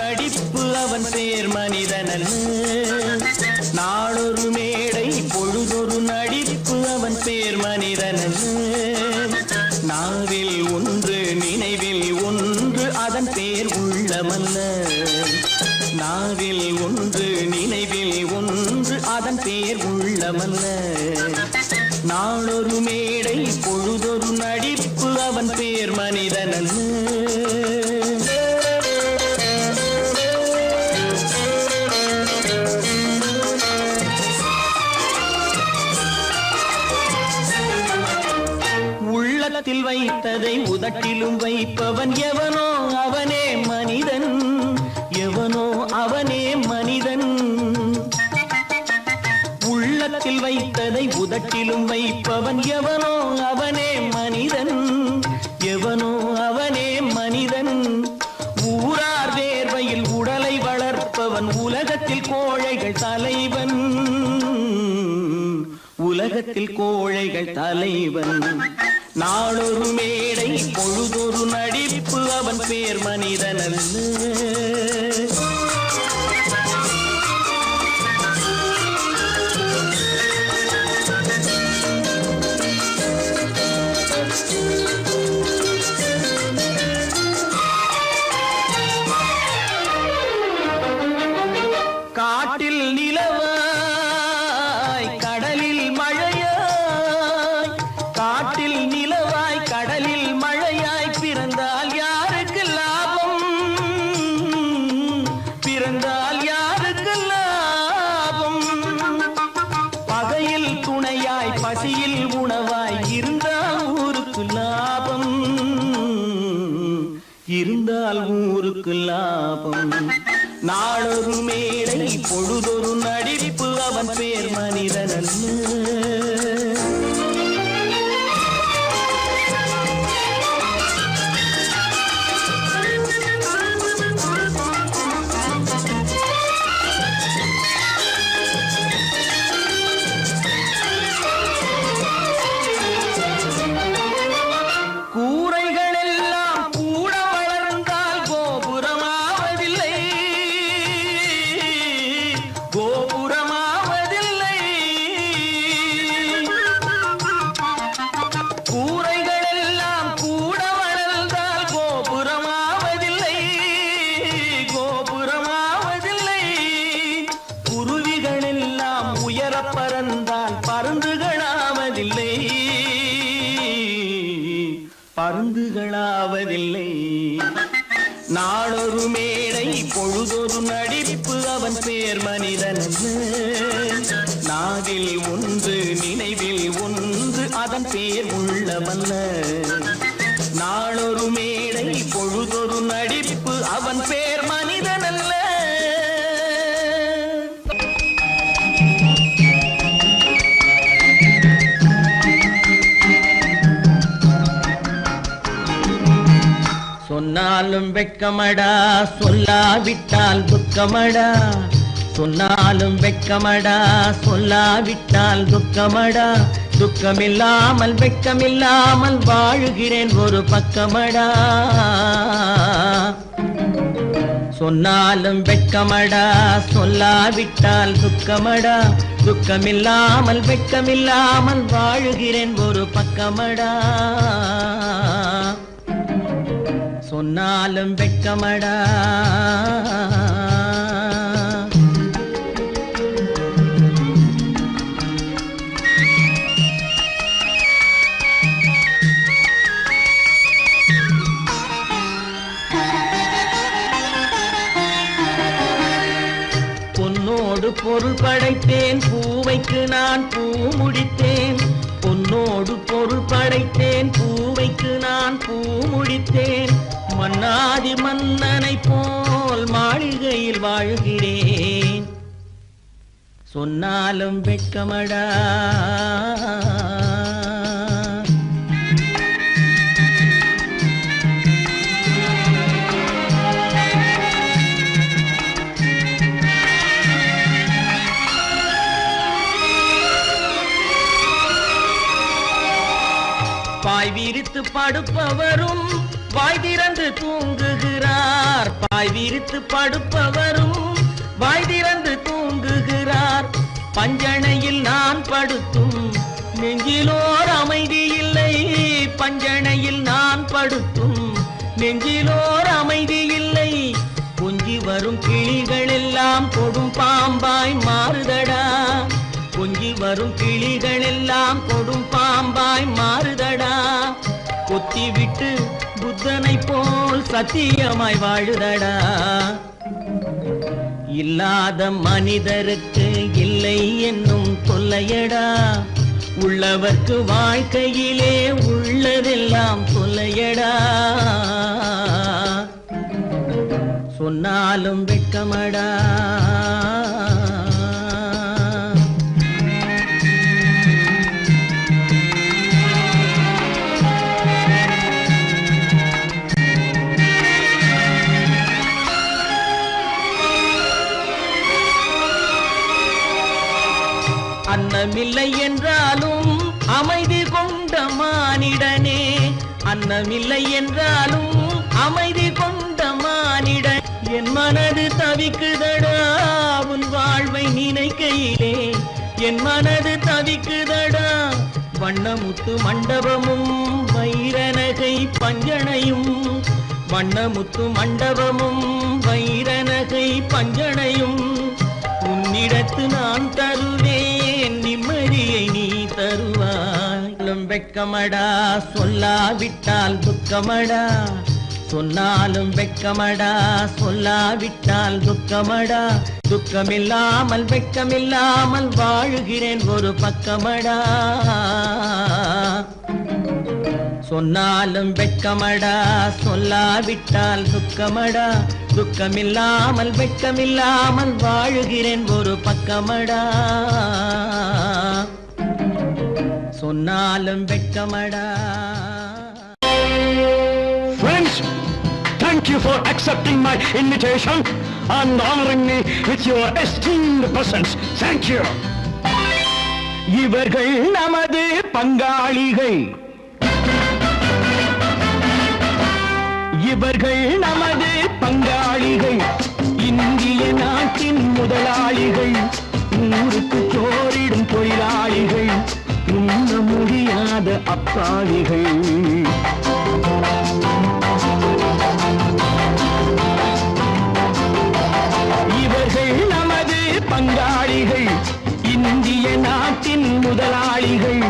நடிப்பு அவன் பேர் மனிதனல்ல. நாளொரு மேடை பொழுதொரு நடிப்பு அவன் பேர் மனிதனல்ல. நாவில் ஒன்று நினைவில் ஒன்று அதன் பேர் உள்ளமல்ல. நாவில் ஒன்று நினைவில் ஒன்று அதன் பேர் உள்ளமல்ல. நாளொரு மேடை பொழுதொரு நடிப்பு அவன் பேர் மனிதனல்ல. உள்ளத்தில் வைத்ததை உதட்டிலும் வைப்பவன் எவனோ அவனே மனிதன். எவனோ அவனே மனிதன். உள்ளத்தில் வைத்ததை உதட்டிலும் வைப்பவன் எவனோ அவனே மனிதன். எவனோ அவனே மனிதன். ஊரார் வேர்வையில் உடலை வளர்ப்பவன் உலகத்தில் கோழைகள் தலைவன். உலகத்தில் கோழைகள் தலைவன். நாளொரு மேடை பொழுதொரு நடிப்பு அவன் பேர் மனிதனல்ல. காட்டில் நிலவாய் கடலில் மழையாய். காட்டில் நிலவாய் கடலில் மழையாய் பிறந்தால் யாருக்கு லாபம்? பிறந்தால் யாருக்கு லாபம்? பகையில் துணையாய் பசியில் உணவாய் இருந்தால் ஊருக்கு லாபம். இருந்தால் ஊருக்கு லாபம். நாளொரு மேடை பொழுதொரு நடிப்பு அவன் பேர் மனிதனல்ல. பறந்தால் பருந்துகளாவதில்லை. பருந்துகளாவதில்லை. நாளொரு மேடை பொழுதொரு நடிப்பு அவன் பேர் மனிதனல்ல. நாவில் ஒன்று நினைவில் ஒன்று அதன் பேர் உள்ளமல்ல. நாளொரு மேடை பொழுதொரு நடிப்பு அவன் பேர் மனிதனல்ல. சொன்னாலும் வெட்கமடா சொல்லாவிட்டால் துக்கமடா. சொன்னாலும் வெட்கமடா சொல்லாவிட்டால் துக்கமடா. துக்கமில்லாமல் வெட்கமில்லாமல் வாழுகிறேன் ஒரு பக்கமடா. சொன்னாலும் வெட்கமடா சொல்லாவிட்டால் துக்கமடா. துக்கமில்லாமல் வெட்கமில்லாமல் வாழுகிறேன் ஒரு பக்கமடா. சொன்னாலும் வெட்கமடா. பொன்னோடு பொருள் படைத்தேன் பூவைக்கு நான் பூ முடித்தேன். பொன்னோடு பொருள் படைத்தேன் பூவைக்கு நான் பூ முடித்தேன். மன்னாதி மன்னனை போல் மாளிகையில் வாழ்கிறேன். சொன்னாலும் வெட்கமடா. பாய் விரித்து படுப்பவரும் வாய் திறந்து தூங்குகிறார். பாய் விரித்து படுப்பவரும் வாய் திறந்து தூங்குகிறார். பஞ்சணையில் நான் படுத்தும் நெஞ்சிலோர் அமைதி இல்லை. பஞ்சணையில் நான் படுத்தும் நெஞ்சிலோர் அமைதி இல்லை. கொஞ்சி வரும் கிளிகள் எல்லாம் கொடும் பாம்பாய் மாறுதடா. கொஞ்சி வரும் கிளிகள் எல்லாம் கொடும் பாம்பாய் மாறுதடா. கொத்தி விட்டு புத்தனை போல் சத்தியமாய் வாழுதடா. இல்லாத மனிதருக்கு இல்லை என்னும் தொல்லையடா. உள்ளவர்க்கு வாழ்க்கையிலே உள்ளதெல்லாம் தொல்லையடா. சொன்னாலும் வெட்கமடா. அன்னமில்லை என்றாலும் அமைதி கொண்ட மானிடனே. அன்னமில்லை என்றாலும் அமைதி கொண்ட மானிடன். என் மனது தவிக்குதடா உன் வாழ்வை நினைக்கையிலே. என் மனது தவிக்குதடா. வண்ணமுத்து மண்டபமும் வைரநகை பஞ்சனையும். வண்ணமுத்து மண்டபமும் வைரநகை பஞ்சனையும் உன்னிடத்து நான் தருவேன். நிம்மதியை நீ தருவாய். வெட்கமடா சொல்லாவிட்டால் துக்கமடா. சொன்னாலும் வெட்கமடா சொல்லாவிட்டால் துக்கமடா. துக்கமில்லாமல் வெட்கமில்லாமல் வாழுகிறேன் ஒரு பக்கமடா. சொன்னாலும் வெட்கமடா சொல்லாவிட்டால் துக்கமடா. துக்கமில்லாமல் வெட்கமில்லாமல் வாழுகிறேன் ஒரு பக்கமடா. சொன்னாலும் வெட்கமடா. Friends, thank you for accepting my invitation and honoring me with your esteemed presence. Thank you. இவர்கள் நமது பங்காளிகள். இவர்கள் நமது பங்காளிகள். இந்திய நாட்டின் முதலாளிகள். ஊருக்கு சோறிடும் தொழிலாளிகள். உண்ண முடியாத அப்பாவிகள். இவர்கள் நமது பங்காளிகள். இந்திய நாட்டின் முதலாளிகள்.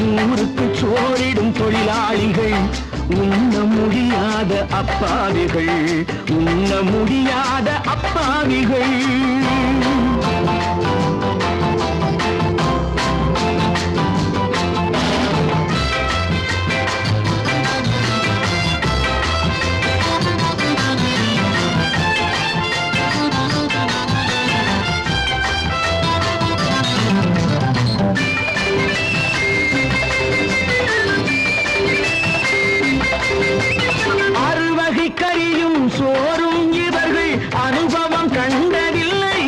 ஊருக்கு சோறிடும் தொழிலாளிகள். உண்ண முடியாத அப்பாவிகள். உண்ண முடியாத அப்பாவிகள். கறியும் சோறும் இவர்கள் அனுபவம் கண்டதில்லை.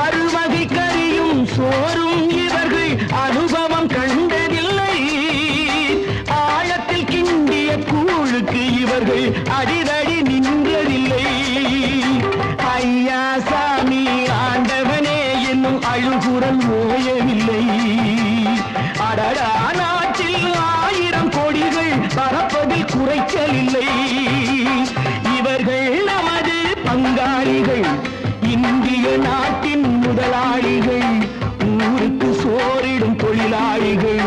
அறுவகை கறியும் சோறும் இவர்கள் அனுபவம் கண்டதில்லை. ஆழத்தில் கிண்டிய கூழுக்கு இவர்கள் அடிதடி நின்றதில்லை. ஐயா சாமி ஆண்டவனே என்னும் அழுகுரல் ஓயவில்லை. அடடா நாட்டில் 1000 கோடிகள் பரப்பதில் குறைச்சலில்லை. இவர்கள் நமது பங்காளிகள். இந்திய நாட்டின் முதலாளிகள். ஊருக்கு சோறிடும் தொழிலாளிகள்.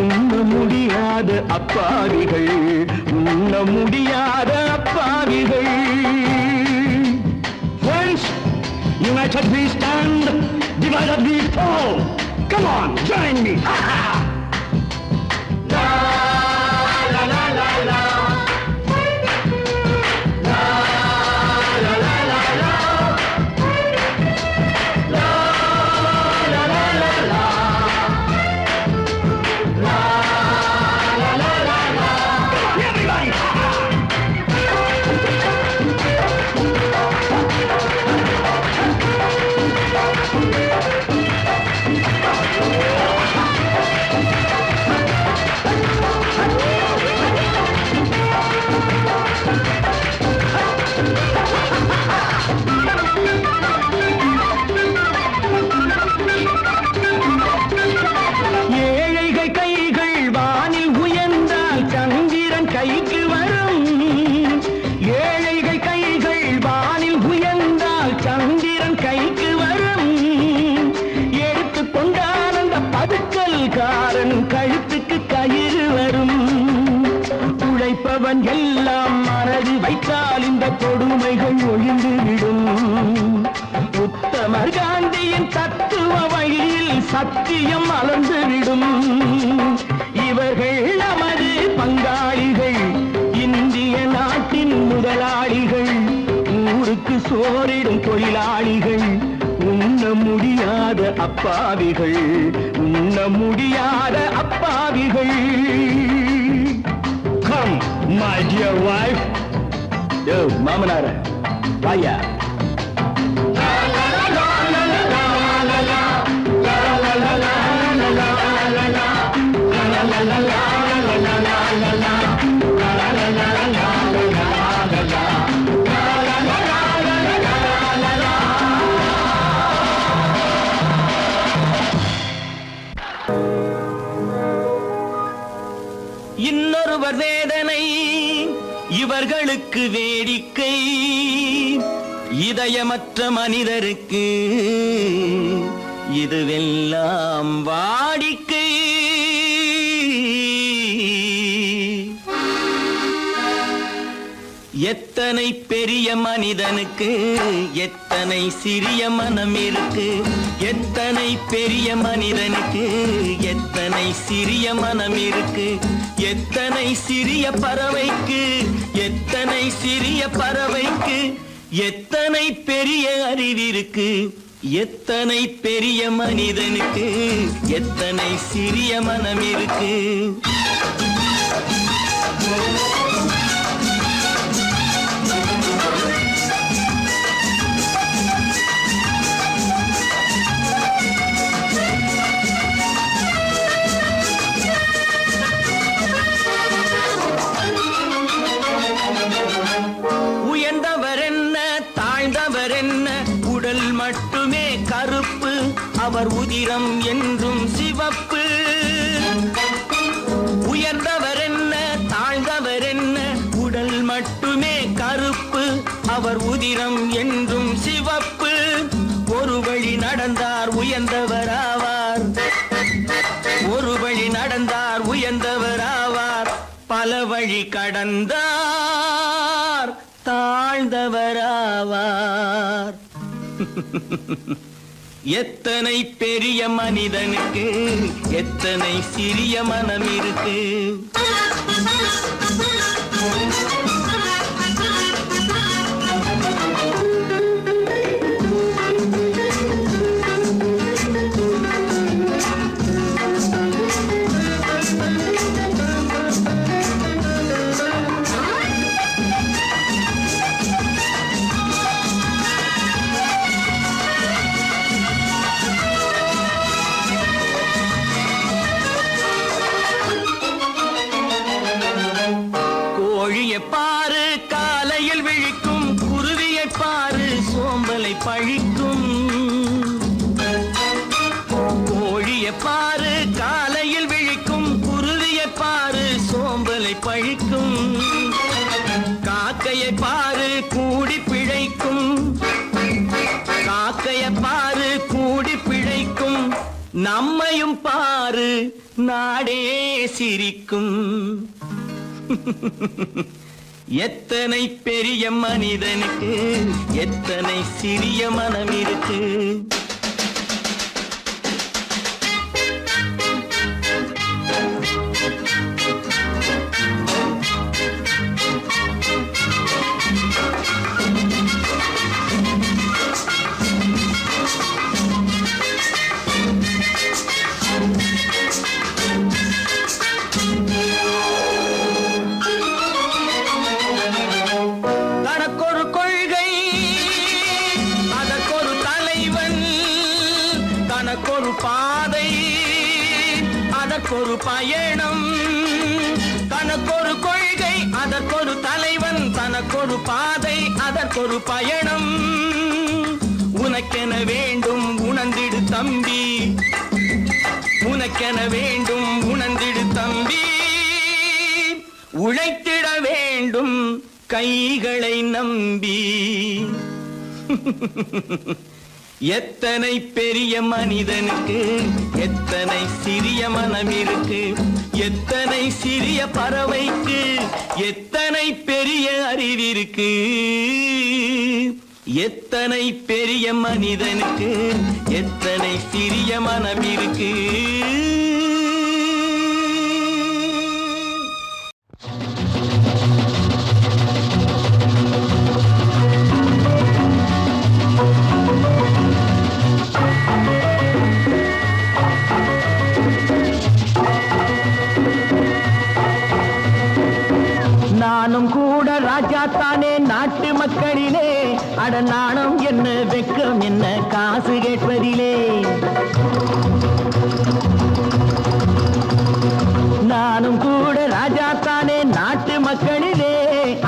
உண்ண முடியாத அப்பாவிகள். உண்ண முடியாத அப்பாவிகள். Friends, united we stand, divided we fall. Come on, join me. Thaiyalkaran கழுத்துக்கு கயிறு வரும். உழைப்பவன் எல்லாம் மனது வைத்தால் இந்த கொடுமைகள் ஒழிந்துவிடும். உத்தமர் காந்தியின் தத்துவ வழியில் சத்தியம் மலர்ந்துவிடும். இவர்கள் நமது பங்காளிகள், இந்திய நாட்டின் முதலாளிகள், ஊருக்கு சோறிடும் தொழிலாளிகள், உண்ண முடியாத அப்பாவிகள், உண்ண முடியாத அப்பாவிகள். Come, my dear wife. யோ மாமனார வாயா. இன்னொருவர் வேதனை இவர்களுக்கு வேடிக்கை, இதயமற்ற மனிதருக்கு இதுவெல்லாம் வாடிக்கை. எத்தனை பெரிய மனிதனுக்கு எத்தனை சிறிய மனம் இருக்கு, எத்தனை பெரிய மனிதனுக்கு எத்தனை சிறிய மனம் இருக்கு, எத்தனை சிறிய பறவைக்கு எத்தனை சிறிய பறவைக்கு எத்தனை பெரிய அறிவிருக்கு, எத்தனை பெரிய மனிதனுக்கு எத்தனை சிறிய மனம் இருக்கு. மட்டுமே கருப்பு, அவர் உதிரம் என்றும் சிவப்பு. உயர்ந்தவர் என்ன தாழ்ந்தவர் என்ன, உடல் மட்டுமே கருப்பு, அவர் உதிரம் என்றும் சிவப்பு. ஒரு வழி நடந்தார் உயர்ந்தவர் ஆவார், ஒரு வழி நடந்தார் உயர்ந்தவர் ஆவார், பல வழி கடந்தார் தாழ்ந்தவர் ஆவார். எத்தனை பெரிய மனிதனுக்கு எத்தனை சிறிய மனம் இருக்கு. கோழியை பாரு காலையில் விழிக்கும், குருவியை பாரு சோம்பலை பழிக்கும். கோழியை பாரு காலையில் விழிக்கும், குருவியை பாரு சோம்பலை பழிக்கும். காக்கையை பாரு கூடி பிழைக்கும், காக்கையை பாரு கூடி பிழைக்கும். நம்மையும் பாரு நாடே சிரிக்கும். எத்தனை பெரிய மனிதனுக்கு எத்தனை சிறிய மனம் இருக்கு. தனக்கொரு பாதை அதற்கொரு பயணம், தனக்கொரு கொள்கை அதற்கொரு தலைவன், தனக்கொரு பாதை அதற்கொரு பயணம். உனக்கென வேண்டும் உணர்ந்திடு தம்பி, உனக்கென வேண்டும் உணர்ந்திடு தம்பி. உழைத்திட வேண்டும் கைகளை நம்பி. எத்தனை பெரிய மனிதனுக்கு எத்தனை சிறிய மனம் இருக்கு, எத்தனை சிறிய பறவைக்கு எத்தனை பெரிய அறிவிருக்கு. எத்தனை பெரிய மனிதனுக்கு எத்தனை சிறிய மனம் இருக்கு. நானும் கூட ராஜா தானே நாட்டு மக்களிலே, அட நாணம் என்ன வெக்கம் என்ன காசு கேட்பதிலே. நானும் கூட ராஜா தானே நாட்டு மக்களிலே,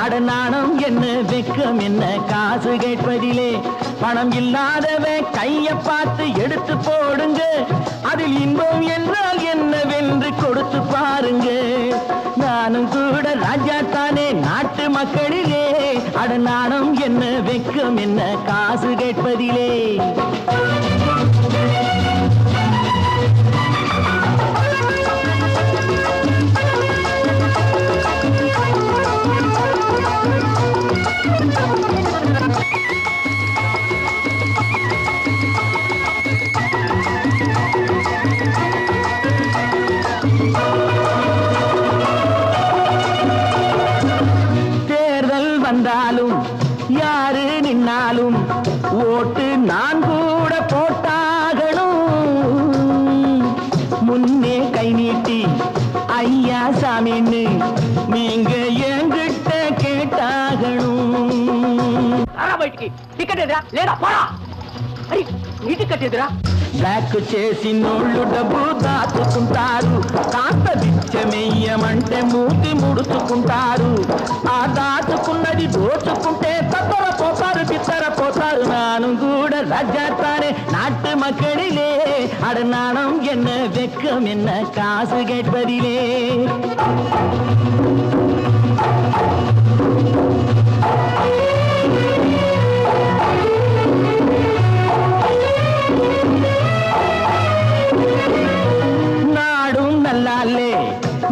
அட நாணம் என்ன வெக்கம் என்ன காசு கேட்பதிலே. பணம் இல்லாதவன் கைய பார்த்து எடுத்து போடுங்க, அதில் இன்பம் என்றால் என்னவென்று கொடுத்து பாருங்க. நானும் கூட ராஜா தானே நாட்டு மக்களிலே, அட நாணம் என்ன வெக்கம் என்ன காசு கேட்பதிலே. வந்தாலும் யாரு நின்னாலும் ஓட்டு நான் கூட போட்டாகணும். முன்னே கை நீட்டி ஐயா சாமின்னு நீங்க என்கிட்ட கேட்டாகணும். టికెట్ ఎదురా లేదా పోరా. అరే నీ టికెట్ ఎదురా. బ్లాక్ చేసి నోళ్ళు డబ్బు దాచుకుంటారు, కాస్త బిచ్చమెయ్యమంటే మూతి ముడుచుకుంటారు. ఆ దాచుకున్నది దోచుకుంటే తత్తర పోతారు బిత్తర పోతారు. నాను కూడా ராஜாத்தானே நாட்டு மக்களிலே, அட நாணம் என்ன வெக்கம் என்ன காசு கேட்பதிலே.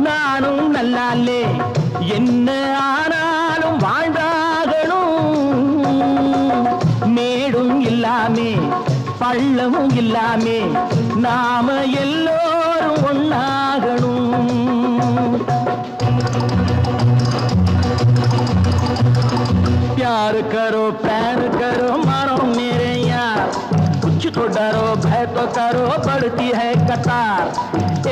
நானும் நல்லாலே என்ன ஆனாலும் வாழ்ந்தாகணும். மேடும் இல்லாமே பள்ளமும் இல்லாமே நாம எல்லோரும் ஒன்னாகணும். प्यार करो प्यार करो मारो मेरे यार, कुछ तो डरो भय तो करो बढ़ती है कतार.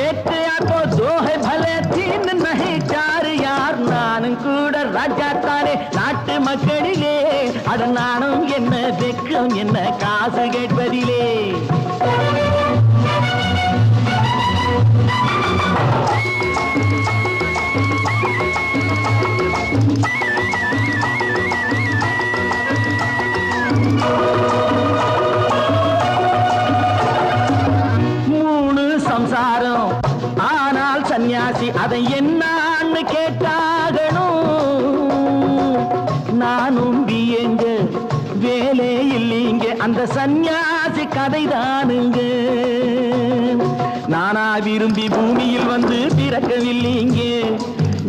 एक या तो दो है भले तीन नहीं चार यार. நானும் கூட ராஜா தானே நாட்டு மக்களிலே, அட நாணம் என்ன வெக்கம் என்ன காசு கேட்பதிலே. சம்சாரம் ஆனால் சன்னியாசி அதை என்னான்னு கேட்டாகணும். நானும் பியங்க வேலை இல்லைங்க அந்த சன்னியாசி கதைதானுங்க. நானா விரும்பி பூமியில் வந்து பிறக்கவில்லைங்க,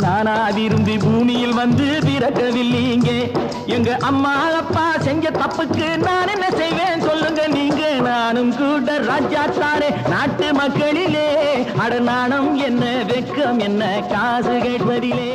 நானா விரும்பி பூமியில் வந்து பிறக்கவில்லைங்க. எங்க அம்மா அப்பா செஞ்ச தப்புக்கு நான் என்ன செய்வேன் சொல்லுங்க நீங்க. நானும் கூட ராஜா தானே நாட்டு மக்களிலே, அட நாணம் என்ன வெக்கம் என்ன காசு கேட்பதிலே.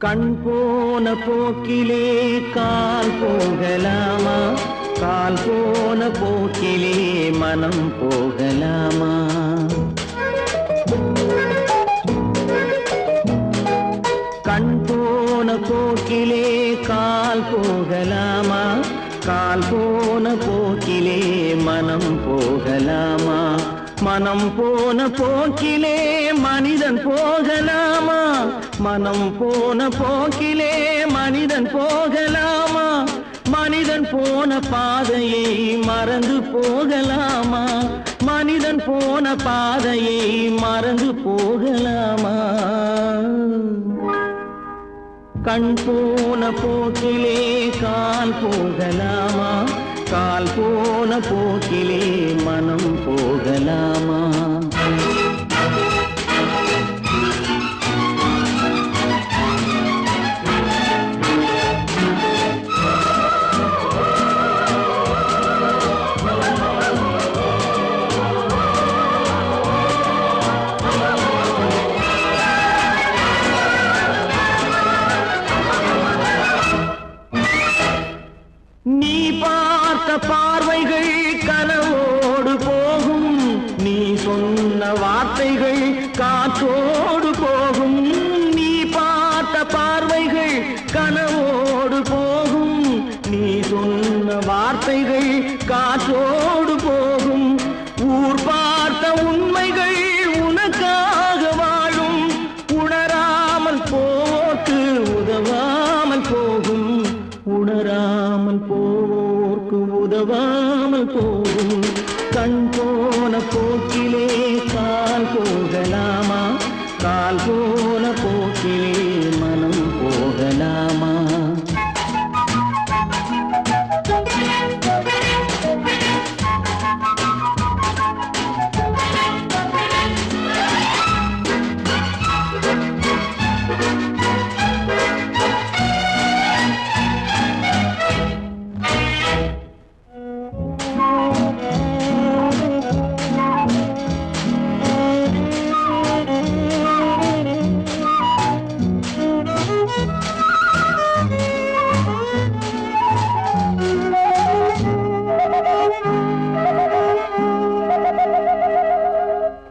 கண் போன போக்கிலே கால் போகலாமா, கால் போன போக்கிலே மனம் போகலாமா? கண் போன போக்கிலே கால் போகலாமா, கால் போன போக்கிலே மனம் போகலாமா? மனம் போன போக்கிலே மனிதன் போகலாமா, மனம் போன போக்கிலே மனிதன் போகலாமா? மனிதன் போன பாதையை மறந்து போகலாமா, மனிதன் போன பாதையை மறந்து போகலாமா? கண் போன போக்கிலே கால் போகலாமா, கால் போன போக்கிலே மனம் போகலாமா? நீ பார்த்த பார்வைகள் கனவோடு போகும், நீ சொன்ன வார்த்தைகள் காற்றோடு போகும். நீ பார்த்த பார்வைகள் கனவோடு போகும், நீ சொன்ன வார்த்தைகள் காற்றோடு போகும். ஊர் பார்த்த உண்மைகள் உனக்காக வாழும், உணராமல் போக்கு உதவாமல் போகும், உணராமல் போர்க்கு உதவாமல் போகும். கண் போன போக்கிலே கால் போகலாமா, கால் போன போக்கிலே மனம் போகலாமா?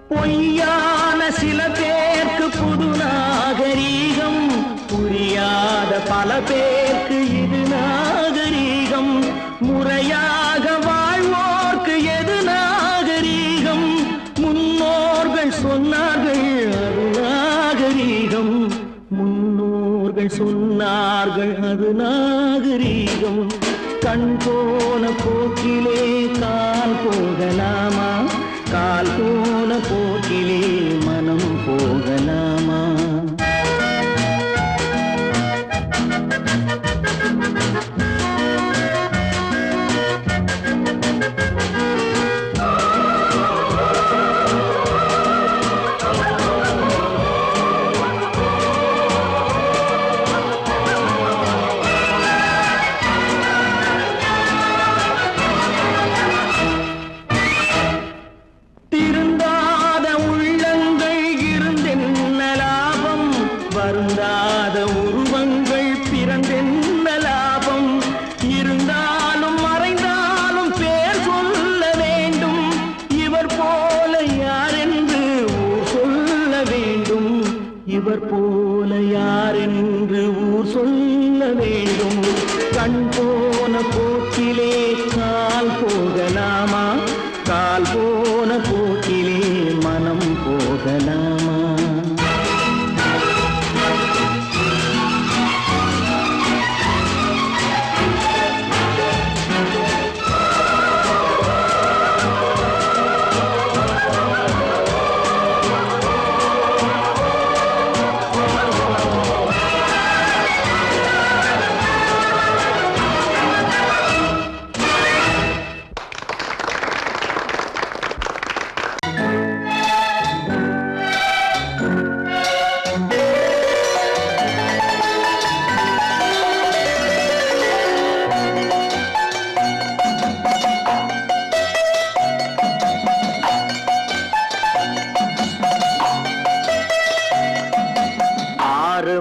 பொய்யான சில பேருக்கு புது நாகரீகம், புரியாத பல பேருக்கு இது நாகரீகம். முறையாக வாழ்வோர்க்கு எது நாகரீகம்? முன்னோர்கள் சொன்னார்கள் அது நாகரீகம், முன்னோர்கள் சொன்னார்கள் அது நாகரீகம். கண் போன போக்கிலே கால் போகலாமா, கால் போன போக்கிலே மனம் போகலாமா? திருந்தாத உள்ளங்கள் இருந்தென்ன லாபம், வருந்தாத உருவங்கள் பிறந்தென்ன லாபம்? இருந்தாலும் மறைந்தாலும் பேர் சொல்ல வேண்டும், இவர் போல யாரென்று ஊர் சொல்ல வேண்டும், இவர் போல யாரென்று ஊர் சொல்ல வேண்டும். கண் போன போக்கிலே கால் போகலாமா, கால் போன போக்கிலே மனம் போகலாமா?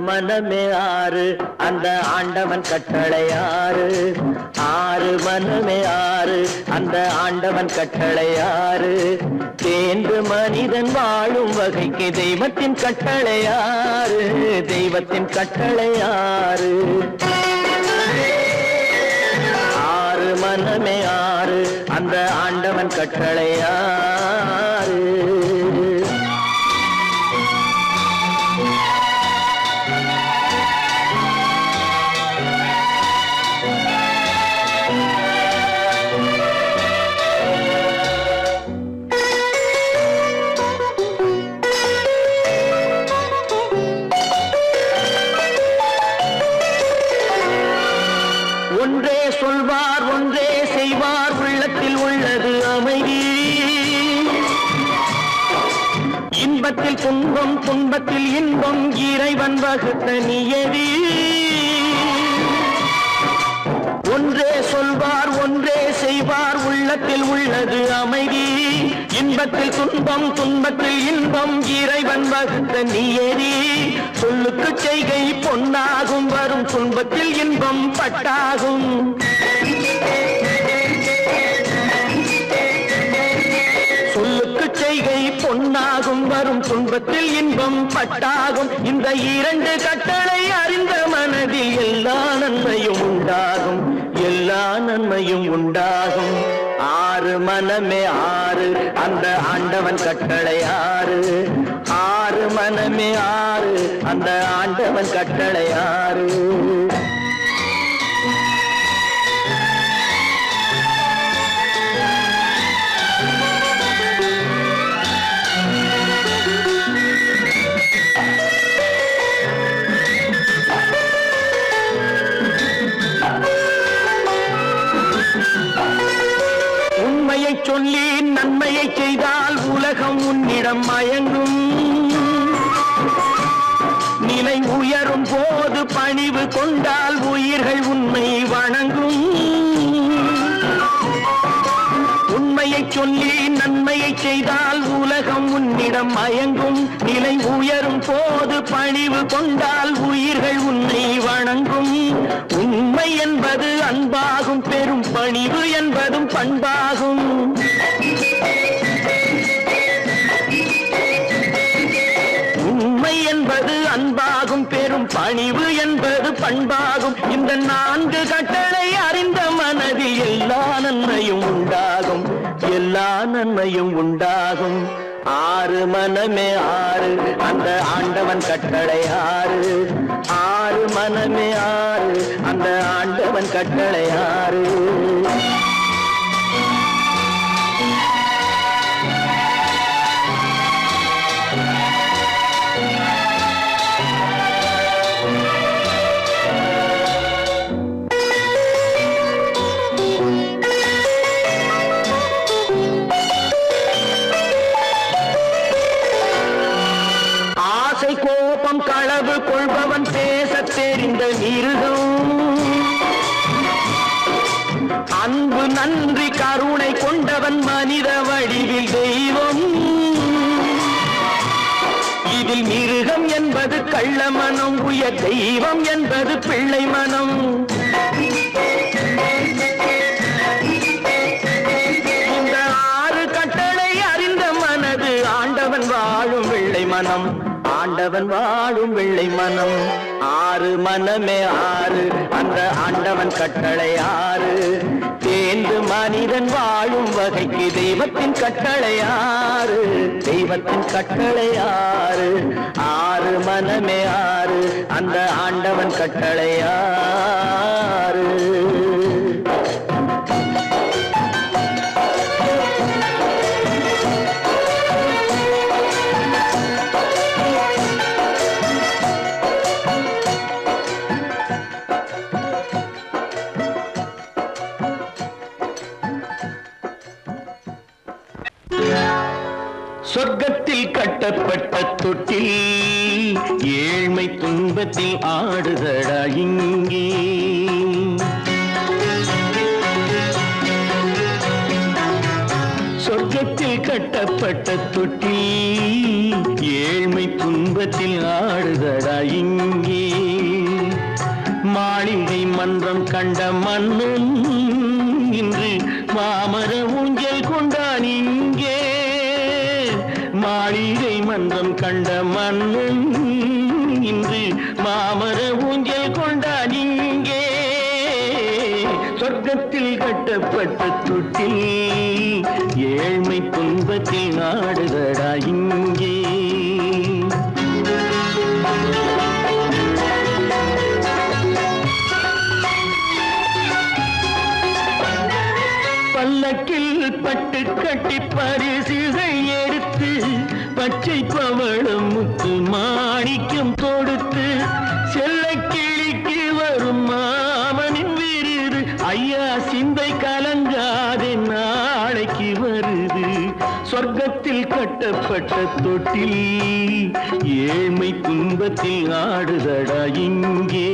மனமே ஆறு அந்த ஆண்டவன் கட்டளை ஆறு ஆறு மனமே ஆறு அந்த ஆண்டவன் கட்டளை ஆறு தேர்ந்து மனிதன் வாழும் வகைக்கு தெய்வத்தின் கட்டளை ஆறு தெய்வத்தின் கட்டளை ஆறு ஆறு மனமே ஆறு அந்த ஆண்டவன் கட்டளை ஆறு ஒன்றே சொல்வார் ஒன்றே செய்வார் உள்ளத்தில் உள்ளது அமைதி இன்பத்தில் துன்பம் துன்பத்தில் இன்பம் இறைவன் வகுத்த நியதி ஒன்றே சொல்வார் ஒன்றே செய்வார் உள்ளத்தில் உள்ளது அமைதி இன்பத்தில் துன்பம் துன்பத்தில் இன்பம் இறைவன் வகுத்த நியதி சொல்லுக்கு செய்கை பொன்னாகும் வரும் துன்பத்தில் இன்பம் பட்டாகும் சொல்லுக்கு செய்கை பொன்னாகும் வரும் துன்பத்தில் இன்பம் பட்டாகும் இந்த இரண்டு கட்டளை அறிந்த மனதில் எல்லா நன்மையும் உண்டாகும் எல்லா நன்மையும் உண்டாகும் ஆறு மனமே ஆறு அந்த ஆண்டவன் கட்டளை ஆறு ஆறு மனமே ஆறு அந்த ஆண்டவன் கட்டளை ஆறு உண்மையை சொல்லி நன்மையை செய்தால் உலகம் உன்னிடம் மயங்கும் நிலை உயரும் போது பணிவு கொண்டால் உயிர்கள் உன்னை வணங்கும் உண்மையை சொல்லி நன்மையை செய்தால் உலகம் உன்னிடம் மயங்கும் நிலை உயரும் போது பணிவு கொண்டால் உயிர்கள் உன்னை வணங்கும் உண்மை என்பது அன்பாகும் பெரும் பணிவு என்பதும் பண்பாகும் உண்மை என்பது அன்பாகும் பெரும் பணிவு என்பது பண்பாகும் இந்த நான்கு கட்டளை அறிந்த மனதில் எல்லா நன்மையும் உண்டாகும் எல்லா நன்மையும் உண்டாகும் ஆறு மனமே ஆறு அந்த ஆண்டவன் கட்டளை ஆறு ஆறு மனமே ஆறு அந்த ஆண்டவன் கட்டளை ஆறு கோபம் களவு கொள்பவன் பேசத் தெரிந்த மிருகம் அன்பு நன்றி கருணை கொண்டவன் மனித வடிவில் தெய்வம் இதில் மிருகம் என்பது கள்ள மனம் உயர் தெய்வம் என்பது பிள்ளை மனம் இந்த ஆறு கட்டளை அறிந்த மனது ஆண்டவன் வாழும் வெள்ளை மனம் ஆண்டவன் வாழும் வெள்ளை மனம் ஆறு மனமே ஆறு அந்த ஆண்டவன் கட்டளை ஆறு தேர்ந்து மனிதன் வாழும் வகைக்கு தெய்வத்தின் கட்டளை ஆறு தெய்வத்தின் கட்டளை ஆறு ஆறு மனமே ஆறு அந்த ஆண்டவன் கட்டளை ஆறு சொர்க்கத்தில் கட்டப்பட்ட தொட்டில் ஏழ்மை துன்பத்தில் ஆடுதடா இங்கே சொர்க்கத்தில் கட்டப்பட்ட தொட்டில் ஏழ்மை துன்பத்தில் ஆடுதடா இங்கே மாளிகை மன்றம் கண்ட மன்னன் இன்று மாமர ஊஞ்சல் கொண்டான் இங்கே. மாளிகை மன்றம் கண்ட மன்னன் இன்று மாமர ஊஞ்சல் கொண்டான் இங்கே. சொர்க்கத்தில் கட்டப்பட்ட தொட்டில் ஏழ்மை துன்பத்தில் நாடுதடா இங்கே. பல்லக்கில் பட்டு கட்டி பரிசுகள் எடுத்து பச்சை பவளம் முத்து மாணிக்கம் தொடுத்து செல்ல கிளிக்கு வரும் மாமனின் விருது. ஐயா சிந்தை கலங்காதே நாளைக்கு வருது. சொர்க்கத்தில் கட்டப்பட்ட தொட்டில் ஏழ்மை துன்பத்தில் ஆடுதடா இங்கே.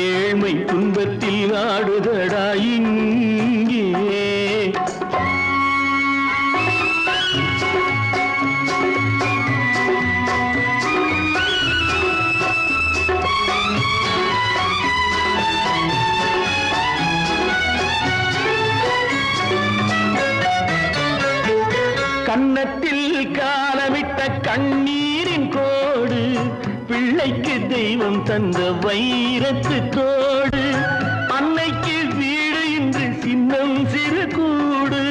ஏழ்மை துன்பத்தில் ஆடுதடா இங்கே. கன்னத்தில் காலமிட்ட கண்ணீரின் கோடு பிள்ளைக்கு தெய்வம் தந்த வைரத்து தோடு. அன்னைக்கு வீடு இன்று சின்னம் சிறு கூடு.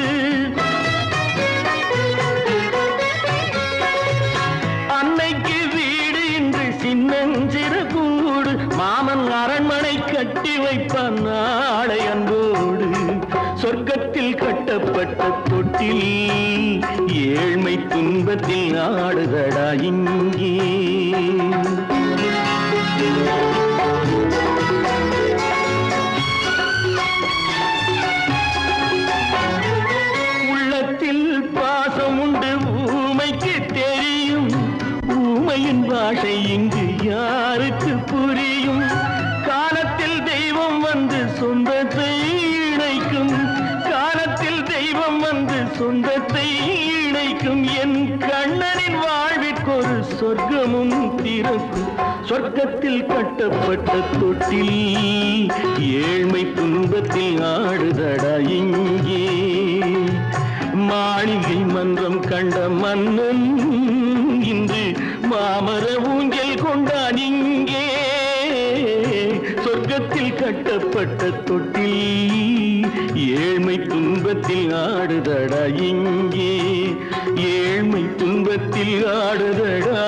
அன்னைக்கு வீடு இன்று சின்னம் சிறு கூடு. மாமன் அரண்மனை கட்டி வைப்பான் நாளை அன்போடு. சொர்க்கத்தில் கட்டப்பட்ட தொட்டில் ஏழ்மை துன்பத்தில் ஆடுதடா இங்கே. உள்ளத்தில் பாசம் உண்டு ஊமைக்கு தெரியும். ஊமையின் பாஷை இங்கு யாருக்கு புரியும்? காலத்தில் தெய்வம் வந்து சொந்தத்தை இணைக்கும். காலத்தில் தெய்வம் வந்து சொந்தத்தை இணைக்கும். என் கண்ணனின் வாழ்விற்கொரு சொர்க்கமும் திறக்கும். சொர்க்கத்தில் கட்டப்பட்ட தொட்டில் ஏழ்மை துன்பத்தில் ஆடுதடா இங்கே. மாளிகை மன்றம் கண்ட மன்னன் இன்று மாமர ஊஞ்சல் கொண்டான் இங்கே. சொர்க்கத்தில் கட்டப்பட்ட தொட்டில் ஏழ்மை துன்பத்தில் ஆடுதடா இங்கே. ஏழ்மை துன்பத்தில் ஆடுதடா